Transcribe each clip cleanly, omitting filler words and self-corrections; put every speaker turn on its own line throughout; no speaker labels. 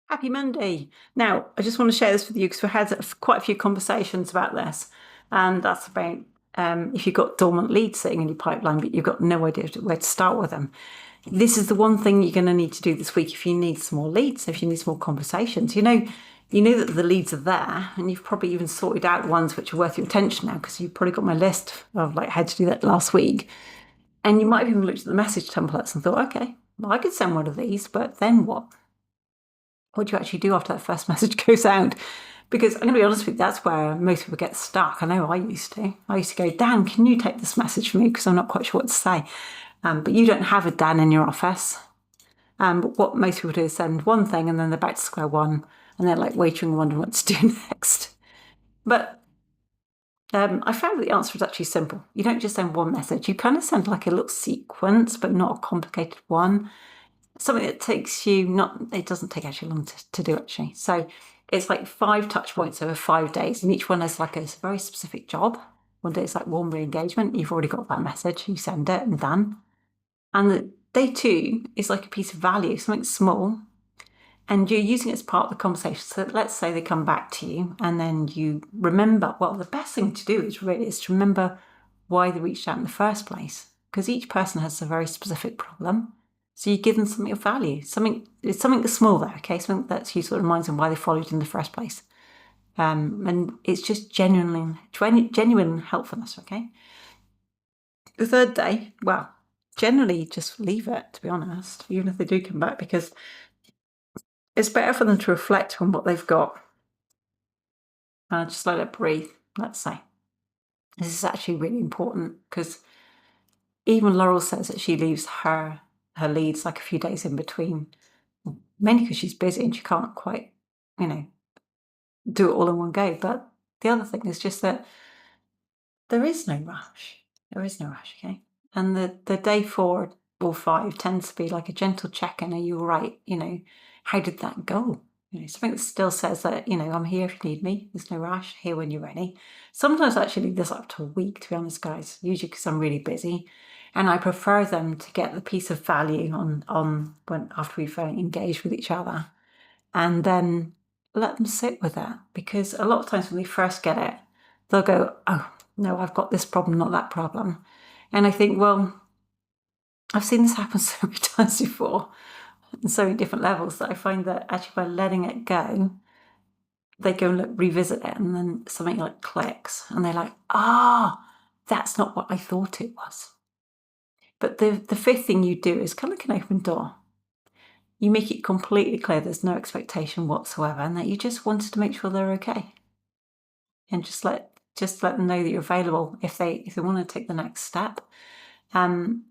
Happy Monday. Now, I just want to share this with you because we've had quite a few conversations about this, and that's about if you've got dormant leads sitting in your pipeline, but you've got no idea where to start with them. This is the one thing you're going to need to do this week if you need some more leads, if you need some more conversations. You know that the leads are there, and you've probably even sorted out ones which are worth your attention now because you've probably got my list of like how to do that last week. And you might have even looked at the message templates and thought, okay, well, I could send one of these, but then what? What do you actually do after that first message goes out? Because I'm going to be honest with you, that's where most people get stuck. I know I used to. I used to go, Dan, can you take this message for me? Because I'm not quite sure what to say. But you don't have a Dan in your office. But what most people do is send one thing and then they're back to square one and they're like waiting and wondering what to do next. But I found that the answer is actually simple. You don't just send one message. You kind of send like a little sequence, but not a complicated one. Something that takes you it doesn't take actually long to do actually. So it's like 5 touch points over 5 days, and each one has like a very specific job. One day it's like warm re-engagement. You've already got that message. You send it and done. And the day 2 is like a piece of value, something small, and you're using it as part of the conversation. So let's say they come back to you and then you remember, well, the best thing to do is to remember why they reached out in the first place, because each person has a very specific problem. So you give them something of value, something small there, okay? Something that's useful, reminds them why they followed in the first place. And it's just genuine helpfulness, okay? The third day, well, generally just leave it, to be honest, even if they do come back, because it's better for them to reflect on what they've got. Just let it breathe, let's say. This is actually really important because even Laurel says that she leaves her leads like a few days in between, mainly because she's busy and she can't quite, do it all in one go. But the other thing is just that there is no rush. There is no rush, okay? And the day 4 or 5 tends to be like a gentle check-in. Are you all right? How did that go? Something that still says that, I'm here if you need me. There's no rush. Here when you're ready. Sometimes I actually leave this up to a week, to be honest, guys. Usually because I'm really busy. And I prefer them to get the piece of value on when after we've engaged with each other. And then let them sit with it. Because a lot of times when they first get it, they'll go, oh, no, I've got this problem, not that problem. And I think, well, I've seen this happen so many times before on so many different levels that I find that actually by letting it go, they go and revisit it and then something like clicks and they're like, that's not what I thought it was. But the 5th thing you do is kind of like an open door. You make it completely clear there's no expectation whatsoever and that you just wanted to make sure they're okay. And just let them know that you're available if they want to take the next step.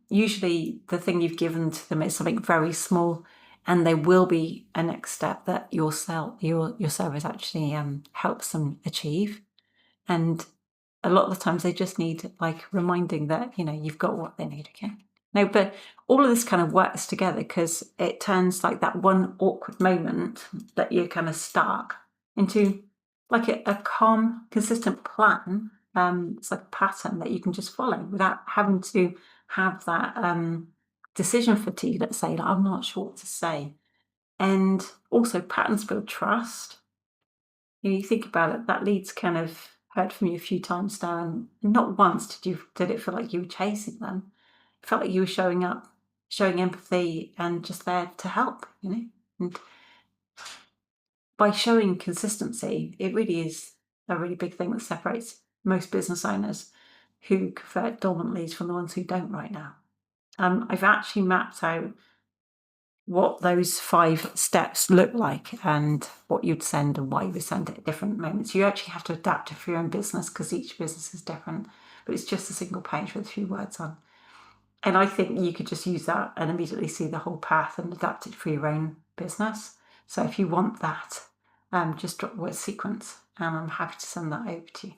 Usually the thing you've given to them is something very small, and there will be a next step that your service actually helps them achieve. And a lot of the times they just need like reminding that you've got what they need. Okay. No, but all of this kind of works together because it turns like that one awkward moment that you're kind of stuck into like a calm, consistent plan. It's like a pattern that you can just follow without having to have that decision fatigue, let's say, like, I'm not sure what to say. And also patterns build trust. You think about it, that lead's kind of heard from you a few times now, and not once did it feel like you were chasing them. It felt like you were showing up, showing empathy, and just there to help, And by showing consistency, it really is a really big thing that separates most business owners who convert dormant leads from the ones who don't right now. I've actually mapped out what those 5 steps look like and what you'd send and why you would send it at different moments. You actually have to adapt it for your own business because each business is different, but it's just a single page with a few words on. And I think you could just use that and immediately see the whole path and adapt it for your own business. So if you want that, just drop the word sequence and I'm happy to send that over to you.